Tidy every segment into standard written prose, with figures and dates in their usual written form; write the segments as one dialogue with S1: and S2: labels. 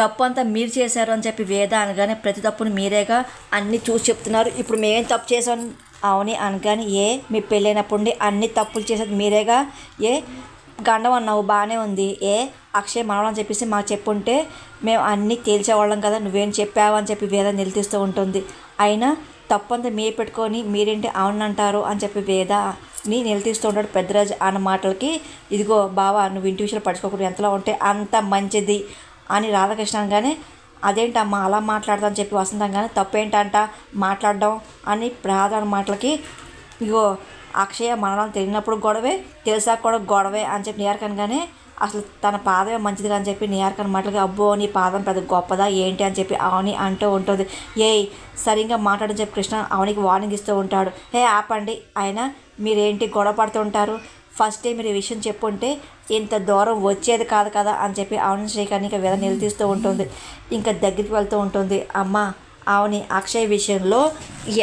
S1: తప్పు అంతా మీరు చేశారు అని చెప్పి వేద అనగానే ప్రతి తప్పుని మీరేగా అన్నీ చూసి చెప్తున్నారు. ఇప్పుడు మేమేం తప్పు చేసాం అవుని అనగానే మీ పెళ్ళైనప్పుడు అన్ని తప్పులు చేసేది మీరేగా. గండం అన్నావు బాగానే ఉంది. అక్షయ్ మనవని చెప్పేసి మాకు చెప్పుంటే మేము అన్నీ తేల్చేవాళ్ళం కదా, నువ్వేం చెప్పావు అని చెప్పి వేద నిలదీస్తూ ఉంటుంది. అయినా తప్పంతా మీరు పెట్టుకొని మీరేంటి అవునంటారు అని చెప్పి వేదని నిలదీస్తూ ఉంటాడు పెద్దరాజు అన్న మాటలకి. ఇదిగో బావా నువ్వు ఇంటి విషయాలు పడుకోకుండా ఎంతలో ఉంటే అంత మంచిది అని రాధాకృష్ణ అనగానే అదేంటమ్మా అలా మాట్లాడతా అని చెప్పి వసంతంగానే తప్పేంటంట మాట్లాడడం అని రాధ మాటలకి ఇగో అక్షయ మనవరాలు తెలియనప్పుడు గొడవే, తెలిసాక కూడా గొడవే అని చెప్పి నిహారిక అనగానే అసలు తన పాదమే మంచిది అని చెప్పి నిహారిక మాటలకి అబ్బో నీ పాదం పెద్ద గొప్పదా ఏంటి అని చెప్పి అవని అంటూ ఉంటుంది. సరిగ్గా మాట్లాడని చెప్పి కృష్ణ అవనికి వార్నింగ్ ఇస్తూ ఉంటాడు. ఆపండి, అయినా మీరేంటి గొడవ పడుతూ ఉంటారు, ఫస్ట్ మీరు ఈ విషయం చెప్పుంటే ఇంత దూరం వచ్చేది కాదు కదా అని చెప్పి అవని శ్రీకర్ని ఇంకా వేద నిలదీస్తూ ఉంటుంది. ఇంకా దగ్గరికి వెళ్తూ ఉంటుంది. అమ్మ అవని అక్షయ్ విషయంలో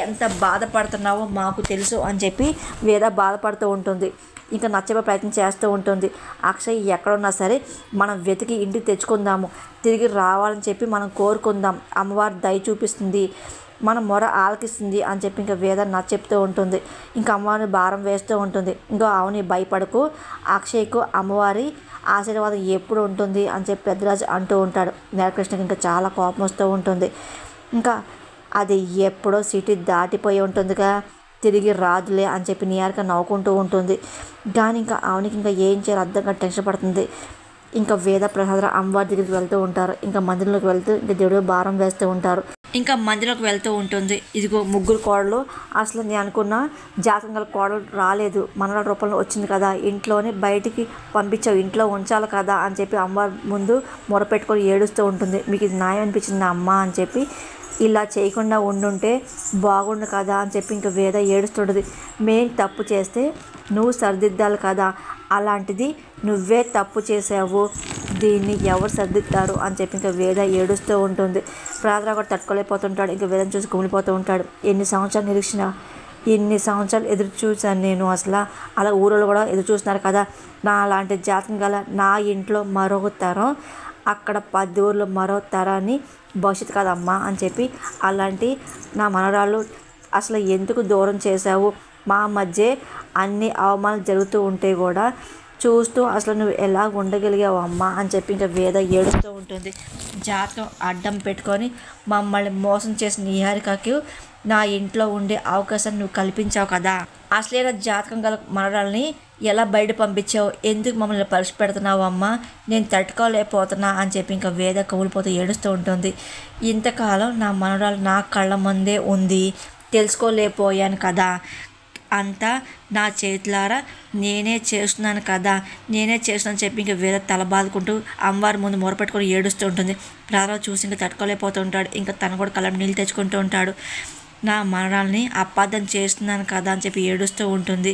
S1: ఎంత బాధపడుతున్నావో మాకు తెలుసు అని చెప్పి వేద బాధపడుతూ ఉంటుంది. ఇంకా నచ్చే ప్రయత్నం చేస్తూ ఉంటుంది. అక్షయ్ ఎక్కడున్నా సరే మనం వెతికి ఇంటికి తెచ్చుకుందాము, తిరిగి రావాలని చెప్పి మనం కోరుకుందాం, అమ్మవారు దయ చూపిస్తుంది, మన మొర ఆలకిస్తుంది అని చెప్పి ఇంకా వేద చెప్తూ ఉంటుంది. ఇంకా అమ్మవారిని భారం వేస్తూ ఉంటుంది. ఇంకా అవని భయపడకు, అక్షయ్కు అమ్మవారి ఆశీర్వాదం ఎప్పుడు ఉంటుంది అని చెప్పి పెద్దరాజు అంటూ ఉంటాడు. నీలకృష్ణకి ఇంకా చాలా కోపం వస్తూ ఉంటుంది. ఇంకా అది ఎప్పుడో సిటీ దాటిపోయి ఉంటుందిగా, తిరిగి రాదులే అని చెప్పి నిహారిక నవ్వుకుంటూ ఉంటుంది. కానీ ఇంకా అవనికి ఇంకా ఏం చేయాలో అర్థంగా టెన్షన్ పడుతుంది. ఇంకా వేద ప్రసాదరావు అమ్మవారి దగ్గరికి వెళ్తూ ఉంటారు. ఇంకా మందిరంలోకి వెళ్తూ ఇంకా దేవుడు భారం వేస్తూ ఉంటారు. ఇంకా మందిరంలోకి వెళ్తూ ఉంటుంది. ఇదిగో ముగ్గురు కోడలు, అసలు నేను అనుకున్న జాతకం గల కోడలు రాలేదు, మనల రూపంలో వచ్చింది కదా, ఇంట్లోనే బయటికి పంపించావు, ఇంట్లో ఉంచాలి కదా అని చెప్పి అమ్మవారి ముందు మొరపెట్టుకొని ఏడుస్తూ ఉంటుంది. మీకు ఇది న్యాయం అనిపించింది అమ్మ అని చెప్పి, ఇలా చేయకుండా ఉండుంటే బాగుండు కదా అని చెప్పి ఇంకా వేద ఏడుస్తుంటుంది. మేం తప్పు చేస్తే నువ్వు సరిదిద్దాలి కదా, అలాంటిది నువ్వే తప్పు చేసావు, దీన్ని ఎవరు సర్దిద్దారు అని చెప్పి ఇంకా వేద ఏడుస్తూ ఉంటుంది. ప్రసాదరావు కూడా తట్టుకోలేకపోతుంటాడు. ఇంకా వేదను చూసి కుమిలిపోతూ ఉంటాడు. ఎన్ని సంవత్సరాలు నిరీక్షణ, ఎన్ని సంవత్సరాలు ఎదురు చూశాను నేను, అసలు అలా ఊళ్ళో కూడా ఎదురు చూస్తున్నారు కదా, నా అలాంటి జాతకం గల నా ఇంట్లో మరో తరం, అక్కడ 10 ఊర్లో మరో తరాన్ని భవిష్యత్తు కదమ్మా అని చెప్పి, అలాంటి నా మనవరాలు అసలు ఎందుకు దూరం చేశావు, మా మధ్య అన్ని అవమానాలు జరుగుతూ ఉంటే కూడా చూస్తూ అసలు నువ్వు ఎలా ఉండగలిగావు అమ్మా అని చెప్పి ఇంకా వేద ఏడుస్తూ ఉంటుంది. జాతకం అడ్డం పెట్టుకొని మమ్మల్ని మోసం చేసిన నిహారికకి నా ఇంట్లో ఉండే అవకాశాన్ని నువ్వు కల్పించావు కదా, అసలైన జాతకం గల మనరాల్ని ఎలా బయట పంపించావు, ఎందుకు మమ్మల్ని పరీక్ష పెడుతున్నావు అమ్మా, నేను తట్టుకోలేకపోతున్నా అని చెప్పి ఇంకా వేద కౌలిపోతూ ఏడుస్తూ ఉంటుంది. ఇంతకాలం నా మనరాలు నా కళ్ళ ముందే ఉంది, తెలుసుకోలేకపోయాను కదా, అంతా నా చేతులారా నేనే చేస్తున్నాను కదా, నేనే చేస్తున్నాను చెప్పి ఇంకా వేద తల బాదుకుంటూ అమ్మవారి ముందు మొరపెట్టుకొని ఏడుస్తూ ఉంటుంది. ప్రారంభం చూసి ఇంకా తట్టుకోలేకపోతూ ఉంటాడు. ఇంకా తను కూడా కళ్ళ నీళ్ళు తెచ్చుకుంటూ ఉంటాడు. నా మనరాల్ని అపార్థం చేస్తున్నాను కదా అని చెప్పి ఏడుస్తూ ఉంటుంది.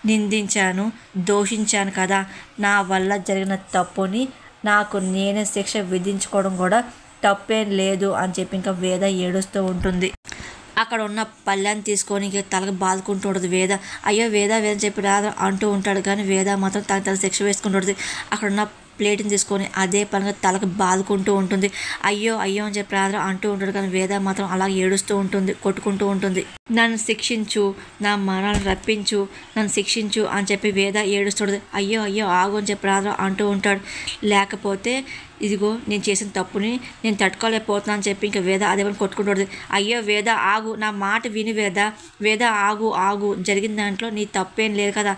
S1: నిందించాను, దూషించాను కదా, నా వల్ల జరిగిన తప్పుని నాకు నేనే శిక్ష విధించుకోవడం కూడా తప్పేం లేదు అని చెప్పి ఇంకా వేద ఏడుస్తూ ఉంటుంది. అక్కడ ఉన్న పళ్ళాన్ని తీసుకొని తలకు బాదుకుంటూ ఉంటుంది వేద. అయ్యో వేద వేద చెప్పి రాదా అంటూ ఉంటాడు. కానీ వేద మాత్రం తన శిక్ష వేసుకుంటుంది. అక్కడ ఉన్న ప్లేట్ని తీసుకొని అదే పనిగా తలకు బాదుకుంటూ ఉంటుంది. అయ్యో అయ్యో అని చెప్పి రాదా అంటూ ఉంటాడు. కానీ వేద మాత్రం అలా ఏడుస్తూ ఉంటుంది, కొట్టుకుంటూ ఉంటుంది. నన్ను శిక్షించు, నా మరణాలను రప్పించు, నన్ను శిక్షించు అని చెప్పి వేద ఏడుస్తుంది. అయ్యో అయ్యో ఆగు అని చెప్పి రాదా అంటూ ఉంటాడు. లేకపోతే ఇదిగో నేను చేసిన తప్పుని నేను తట్టుకోలేకపోతున్నా అని చెప్పి ఇంకా వేద అదే పని కొట్టుకుంటుంది. అయ్యో వేద ఆగు, నా మాట విని వేద, వేద ఆగు ఆగు, జరిగిన దాంట్లో నీ తప్పేం లేదు కదా,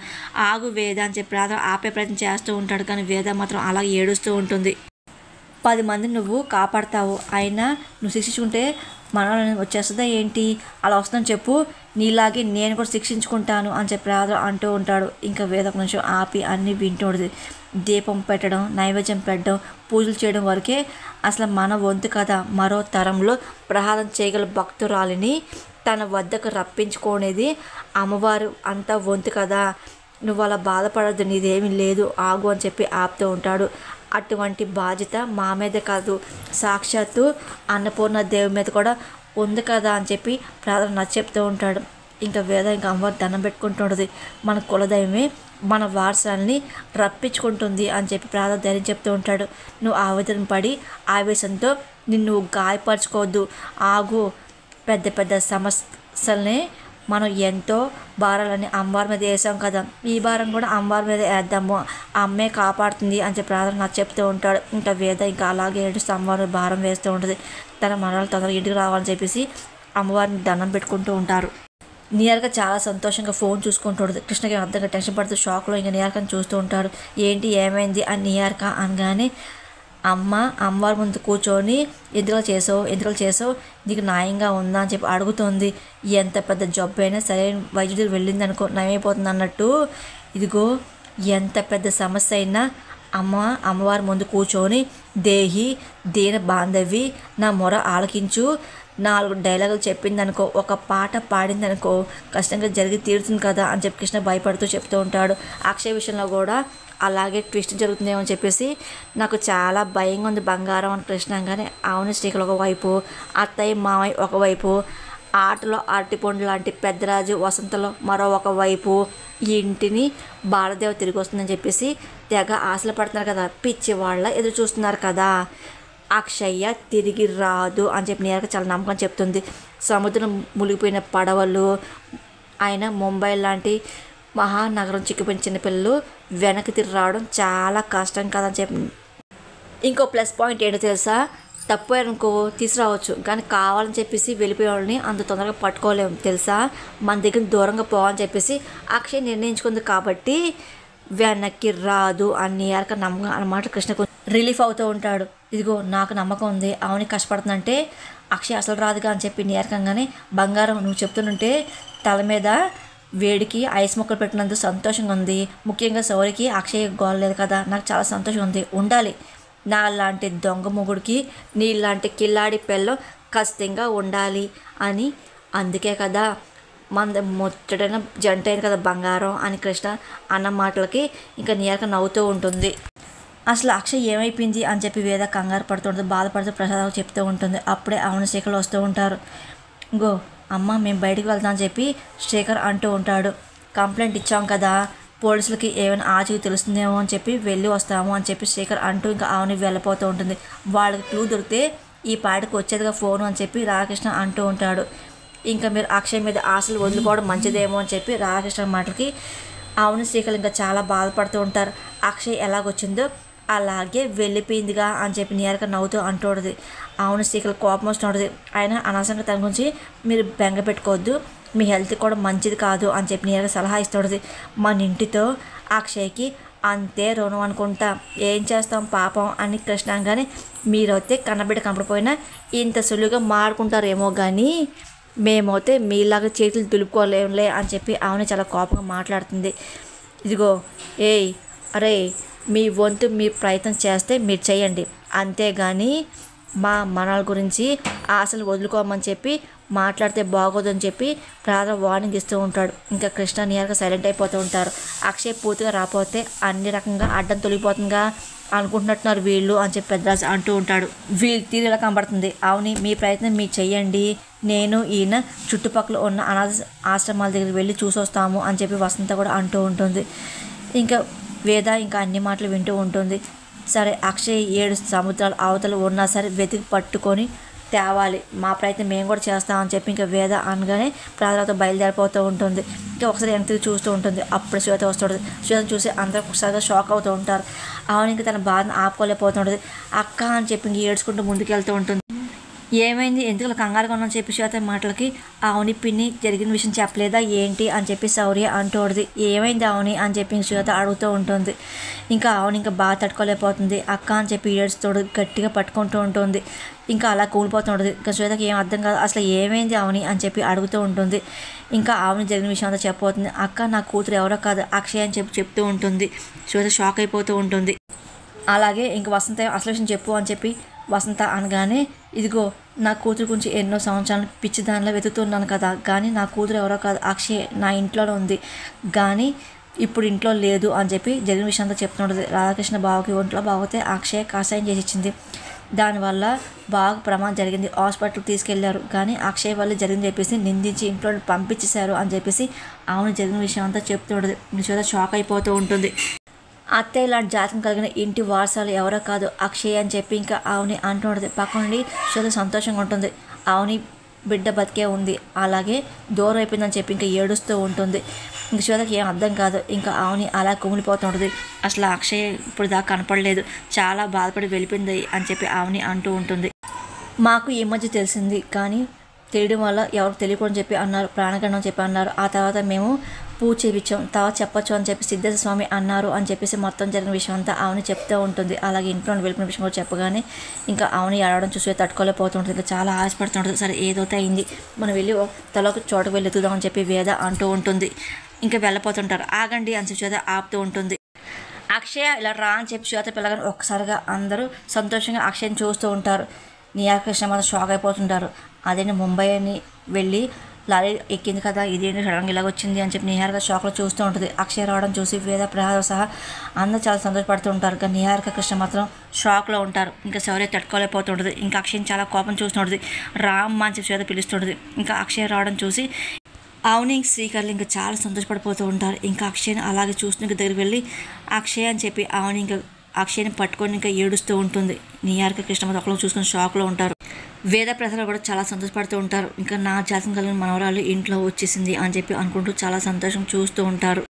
S1: ఆగు వేద అని చెప్పి రాదా ఆపే ప్రయత్నం చేస్తూ ఉంటాడు. కానీ వేద మాత్రం అలా ఏడుస్తూ ఉంటుంది. 10 మందిని నువ్వు కాపాడతావు, అయినా నువ్వు శిక్షించుకుంటే మనల్ని వచ్చేస్తుందా ఏంటి, అలా వస్తుందని చెప్పు, నీలాగే నేను కూడా శిక్షించుకుంటాను అని చెప్పి రాదు అంటూ ఉంటాడు. ఇంకా వేద ఒక నిమిషం ఆపి అన్నీ వింటూ ఉంటుంది. దీపం పెట్టడం, నైవేద్యం పెట్టడం, పూజలు చేయడం వరకే అసలు మన వంతు కదా, మరో తరంలో ప్రసాదం చేయగల భక్తురాలిని తన వద్దకు రప్పించుకునేది అమ్మవారు అంతా వంతు కదా, నువ్వు అలా బాధపడద్దు, నీదేమీ లేదు ఆగు అని చెప్పి ఆపుతూ ఉంటాడు. అటువంటి బాధ్యత మా మీద కాదు, సాక్షాత్తు అన్నపూర్ణ దేవి మీద కూడా ఉంది కదా అని చెప్పి ప్రార్థన చెప్తూ ఉంటాడు. ఇంకా వేద ఇంకా అమ్మవారు దండం పెట్టుకుంటూ ఉంటుంది. మన కులదైవమే మన వారసుల్ని రప్పించుకుంటుంది అని చెప్పి ప్రార్థన ధైర్యం చెప్తూ ఉంటాడు. నువ్వు ఆవేదన పడి ఆవేశంతో నిన్ను గాయపరచుకోవద్దు, ఆగు. పెద్ద పెద్ద సమస్యల్ని మనం ఎంతో భారాలని అమ్మవారి మీద వేసాం కదా, ఈ భారం కూడా అమ్మవారి మీద వేద్దాము, అమ్మే కాపాడుతుంది అని చెప్పి ప్రార్థన నాకు చెప్తూ ఉంటాడు. ఇంకా వేద ఇంకా అలాగే ఏడుస్తూ అమ్మవారి భారం వేస్తూ ఉంటుంది. తన మనవాళ్ళు తొందరగా ఇంటికి రావాలని చెప్పేసి అమ్మవారిని దండం పెట్టుకుంటూ ఉంటారు. నియర్గా చాలా సంతోషంగా ఫోన్ చూసుకుంటూ ఉంటుంది. కృష్ణకి అర్థంగా టెన్షన్ పడుతూ షాక్లో ఇంకా నియార్కని చూస్తూ ఉంటాడు. ఏంటి ఏమైంది అని నియార్క అనగానే అమ్మవారి ముందు కూర్చొని ఎందుకు చేసావు నీకు న్యాయంగా ఉందా అని చెప్పి అడుగుతుంది. ఎంత పెద్ద జబ్బు అయినా సరే వైద్యుడికి వెళ్ళింది అనుకో నయమైపోతుంది అన్నట్టు, ఇదిగో ఎంత పెద్ద సమస్య అయినా అమ్మవారి ముందు కూర్చొని దేహి దీన బాంధవి నా మొర ఆలకించు, 4 డైలాగులు చెప్పిందనుకో, ఒక పాట పాడిందనుకో కష్టంగా జరిగి తీరుతుంది కదా అని చెప్పి కృష్ణ భయపడుతూ చెప్తూ ఉంటాడు. అక్షయ్ విషయంలో కూడా అలాగే ట్విస్ట్ జరుగుతుందేమో అని చెప్పేసి నాకు చాలా భయంగా ఉంది బంగారం అని కృష్ణ కానీ, అవును శ్రీకలు ఒకవైపు, అత్తయ్య మామయ్య ఒకవైపు, ఆటలో అరటిపండు లాంటి పెద్దరాజు వసంతలో మరో ఒకవైపు, ఈ ఇంటిని బాలదేవ తిరిగి వస్తుందని చెప్పేసి తెగ ఆశలు పడుతున్నారు కదా, పిచ్చి వాళ్ళ ఎదురు చూస్తున్నారు కదా. అక్షయ్య తిరిగి రాదు అని చెప్పి నేరుగా చాలా నమ్మకం చెప్తుంది. సముద్రం మునిగిపోయిన పడవలు, ఆయన ముంబై లాంటి మహానగరం చిక్కిపోయిన చిన్నపిల్లలు వెనక్కి తిరిగి రావడం చాలా కష్టం కదని చెప్పి. ఇంకో ప్లస్ పాయింట్ ఏంటో తెలుసా, తప్పారనుకో తీసుకురావచ్చు, కానీ కావాలని చెప్పేసి వెళ్ళిపోయే వాళ్ళని అంత తొందరగా పట్టుకోలేము తెలుసా, మన దగ్గర దూరంగా పోవాలని చెప్పేసి అక్షయ్ నిర్ణయించుకుంది కాబట్టి వెనక్కి రాదు అని నియార్క నమ్మకం అన్నమాట. కృష్ణకు రిలీఫ్ అవుతూ ఉంటాడు. ఇదిగో నాకు నమ్మకం ఉంది, అవుని కష్టపడుతుందంటే అక్షయ్ అసలు రాదుగా అని చెప్పి నియార్కంగానే, బంగారం నువ్వు చెప్తుంటే తల మీద వేడికి ఐస్ ముక్కలు పెట్టినందుకు సంతోషంగా ఉంది, ముఖ్యంగా సౌరికి అక్షయ్ గోలలేదు కదా, నాకు చాలా సంతోషంగా ఉంది. ఉండాలి, నా లాంటి దొంగ మొగుడికి నీలాంటి కిల్లాడి పిల్ల ఖచ్చితంగా ఉండాలి అని, అందుకే కదా మన ముచ్చటైన జంట అయింది కదా బంగారం అని కృష్ణ అన్న మాటలకి ఇంకా నియార్క నవ్వుతూ ఉంటుంది. అసలు అక్షయ్ ఏమైపోయింది అని చెప్పి వేద కంగారు పడుతుంటుంది, బాధపడుతూ ప్రసాద్ చెప్తూ ఉంటుంది. అప్పుడే అవును శేఖర్లు వస్తూ ఉంటారు. ఇంకో అమ్మ మేము బయటికి వెళ్తాం అని చెప్పి శేఖర్ అంటూ ఉంటాడు. కంప్లైంట్ ఇచ్చాం కదా, పోలీసులకి ఏమైనా ఆచూకీ తెలుస్తుందేమో అని చెప్పి వెళ్ళి వస్తాము అని చెప్పి శేఖర్ అంటూ ఇంకా ఆవుని వెళ్ళిపోతూ ఉంటుంది. వాళ్ళకి క్లూ దొరికితే ఈ పాటికి వచ్చేదిగా ఫోను అని చెప్పి రాధాకృష్ణ అంటూ ఉంటాడు. ఇంకా మీరు అక్షయ్ మీద ఆశలు వదులుకోవడం మంచిదేమో అని చెప్పి రాధాకృష్ణ మాటలకి అవును శేఖర్ ఇంకా చాలా బాధపడుతూ ఉంటారు. అక్షయ్ ఎలాగొచ్చిందో అలాగే వెళ్ళిపోయిందిగా అని చెప్పి నియార్క నవ్వుతూ అంటూడదు. అవును శేఖర్ కోపం వస్తుంటుంది. ఆయన అనవసరంగా తన గురించి మీరు బెంగ పెట్టుకోవద్దు, మీ హెల్త్ కూడా మంచిది కాదు అని చెప్పి నియార్క సలహా ఇస్తుంటుంది. మన ఇంటితో అక్షయ్కి అంతే రుణం అనుకుంటా, ఏం చేస్తాం పాపం అని కృష్ణ అనగానే, మీరైతే కన్నబిడ్డ కనపడిపోయినా ఇంత సులువుగా మాడుకుంటారేమో కానీ మేమైతే మీలాగా చేతులు దులుపుకోలేంలే అని చెప్పి ఆమె చాలా కోపంగా మాట్లాడుతుంది. ఇదిగో ఏయ్ అరే, మీ వంతు మీ ప్రయత్నం చేస్తే మీరు చేయండి, అంతేగాని మా మనల గురించి ఆశలు వదులుకోమని చెప్పి మాట్లాడితే బాగోదని చెప్పి ప్రార్థన వార్నింగ్ ఇస్తూ ఉంటాడు. ఇంకా కృష్ణ నియర్గా సైలెంట్ అయిపోతూ ఉంటారు. అక్షయ్ పూర్తిగా రాకపోతే అన్ని రకంగా అడ్డం తొలిగిపోతుందిగా అనుకుంటున్నట్టున్నారు వీళ్ళు అని చెప్పి పెద్దరాజు అంటూ ఉంటాడు. వీళ్ళు తీరు ఇలా కనబడుతుంది. అవుని మీ ప్రయత్నం మీరు చెయ్యండి, నేను ఈయన చుట్టుపక్కల ఉన్న అనాథ ఆశ్రమాల దగ్గరికి వెళ్ళి చూసొస్తాము అని చెప్పి వసంత కూడా అంటూ ఉంటుంది. ఇంకా వేద ఇంకా అన్ని మాటలు వింటూ ఉంటుంది. సరే అక్షయ్ 7 సముద్రాల అవతల ఉన్నా సరే వెతికి పట్టుకొని తేవాలి, మా ప్రయత్నం మేము కూడా చేస్తామని చెప్పి ఇంకా వేద అనగానే ప్రార్థనతో బయలుదేరిపోతూ ఉంటుంది. ఇంకా ఒకసారి వెనక్కి చూస్తూ ఉంటుంది. అప్పుడు శ్వేత వస్తుంటుంది. శ్వేతను చూసి అందరూ ఒకసారిగా షాక్ అవుతూ ఉంటారు. ఆమె ఇంకా తన బాధను ఆపుకోలేకపోతుంటుంది. అక్క అని చెప్పి ఇంక ఏడ్చుకుంటూ ముందుకెళ్తూ ఉంటుంది. ఏమైంది, ఎందుకు కంగారుగా ఉన్నాను చెప్పి శ్వేత మాటలకి అవుని పిన్ని జరిగిన విషయం చెప్పలేదా ఏంటి అని చెప్పి శౌర్య అంటూడదు. ఏమైంది అవుని అని చెప్పి శ్వేత అడుగుతూ ఉంటుంది. ఇంకా అవుని ఇంకా బాగా తట్టుకోలేకపోతుంది. అక్క అని చెప్పి ఏడుస్తూ గట్టిగా పట్టుకుంటూ ఉంటుంది. ఇంకా అలా కూలిపోతుంటుంది. ఇంకా శ్వేతకి ఏం అర్థం కాదు, అసలు ఏమైంది అవుని అని చెప్పి అడుగుతూ ఉంటుంది. ఇంకా ఆవుని జరిగిన విషయం అంతా చెప్పబోతుంది. అక్క నా కూతురు ఎవరో కాదు అక్షయ్ అని చెప్పి చెప్తూ ఉంటుంది. శ్వేత షాక్ అయిపోతూ ఉంటుంది. అలాగే ఇంక వసంత అసలు విషయం చెప్పు అని చెప్పి వసంత అనగానే, ఇదిగో నా కూతురు గురించి ఎన్నో సంవత్సరాలు పిచ్చి దానిలో వెతుకుతున్నాను కదా, కానీ నా కూతురు ఎవరో కాదు అక్షయ్ నా ఇంట్లోనే ఉంది, కానీ ఇప్పుడు ఇంట్లో లేదు అని చెప్పి జరిగిన విషయం అంతా చెప్తుంటుంది. రాధాకృష్ణ బావకి ఒంట్లో బాగోతే అక్షయ్ కషాయం చేసి ఇచ్చింది. దానివల్ల బాగా ప్రమాదం జరిగింది. హాస్పిటల్కి తీసుకెళ్లారు. కానీ అక్షయ్ వల్ల జరిగింది చెప్పేసి నిందించి ఇంట్లో పంపించేశారు అని చెప్పేసి ఆమెను జరిగిన విషయం అంతా చెప్తూ ఉంటుంది. నిశ్వేత షాక్ అయిపోతూ ఉంటుంది. అత్తయ్య లాంటి జాతకం కలిగిన ఇంటి వారసాలు ఎవరో కాదు అక్షయ్ అని చెప్పి ఇంకా ఆవుని అంటూ ఉంటుంది. పక్క నుండి శ్వేత సంతోషంగా ఉంటుంది. ఆవుని బిడ్డ బతికే ఉంది, అలాగే దూరం అయిపోయిందని చెప్పి ఇంకా ఏడుస్తూ ఉంటుంది. ఇంక శ్వేతకి ఏం అర్థం కాదు. ఇంకా ఆవుని అలా కుమిలిపోతూ ఉంటుంది. అసలు అక్షయ్ ఇప్పుడు దాకా కనపడలేదు, చాలా బాధపడి వెళ్ళిపోయింది అని చెప్పి ఆవుని అంటూ ఉంటుంది. మాకు ఈ మధ్య తెలిసింది, కానీ తెలియడం వల్ల ఎవరికి తెలియకూడదని చెప్పి అన్నారు, ప్రాణగండం అని చెప్పి అన్నారు. ఆ తర్వాత మేము పూజ చేయించాం, తర్వాత చెప్పొచ్చు అని చెప్పి సిద్ధేశ్వర స్వామి అన్నారు అని చెప్పేసి మొత్తం జరిగిన విషయం అంతా ఆవుని చెప్తూ ఉంటుంది. అలాగే ఇంట్లో వెళ్ళిపోయిన విషయం కూడా చెప్పగానే ఇంకా ఆవుని ఏడవడం చూసి తట్టుకోలేకపోతుంటుంది. ఇంకా చాలా ఆశపడుతుంటుంది. సరే ఏదైతే అయింది, మనం వెళ్ళి తలకు చోటుకు వెళ్ళి ఎత్తుదామని చెప్పి వేద అంటూ ఉంటుంది. ఇంకా వెళ్ళిపోతుంటారు. ఆగండి అని చెప్పి శ్వేత ఆపుతూ ఉంటుంది. అక్షయ ఇలా రా అని చెప్పి శ్వేత పిల్లగానే ఒక్కసారిగా అందరూ సంతోషంగా అక్షయ్ని చూస్తూ ఉంటారు. నిహారిక కృష్ణ మాత్రం షాక్ అయిపోతుంటారు. అదేంటి ముంబై అని వెళ్ళి లారీ ఎక్కింది కదా, ఇదేంటి సడన్గా ఇలాగ వచ్చింది అని చెప్పి నిహారిక షాక్లో చూస్తూ ఉంటుంది. అక్షయ్ రావడం చూసి వేద ప్రసాద్ సహా అందరూ చాలా సంతోషపడుతూ ఉంటారు. కానీ నిహారిక కృష్ణ మాత్రం షాక్లో ఉంటారు. ఇంకా శౌర్య తట్టుకోలేకపోతుంటుంది. ఇంకా అక్షయ్ చాలా కోపం చూస్తుంటుంది. రామ్ అని చెప్పి శ్వేత పిలుస్తుంటుంది. ఇంకా అక్షయ్ రావడం చూసి ఆవుని శ్రీకర్లు ఇంకా చాలా సంతోషపడిపోతూ ఉంటారు. ఇంకా అక్షయ్ని అలాగే చూస్తూ ఇంకా దగ్గరికి వెళ్ళి అక్షయ్ అని చెప్పి ఆవుని ఇంకా అక్షయ్ని పట్టుకొని ఇంకా ఏడుస్తూ ఉంటుంది. నిహారిక కృష్ణ మాత్రం ఒకళ్ళు చూసుకొని షాక్లో ఉంటారు. వేద ప్రసాద్ కూడా చాలా సంతోషపడుతూ ఉంటారు. ఇంకా నా జాతకం కలిగిన మనవరాలు ఇంట్లో వచ్చేసింది అని చెప్పి అనుకుంటూ చాలా సంతోషం చూస్తూ ఉంటారు.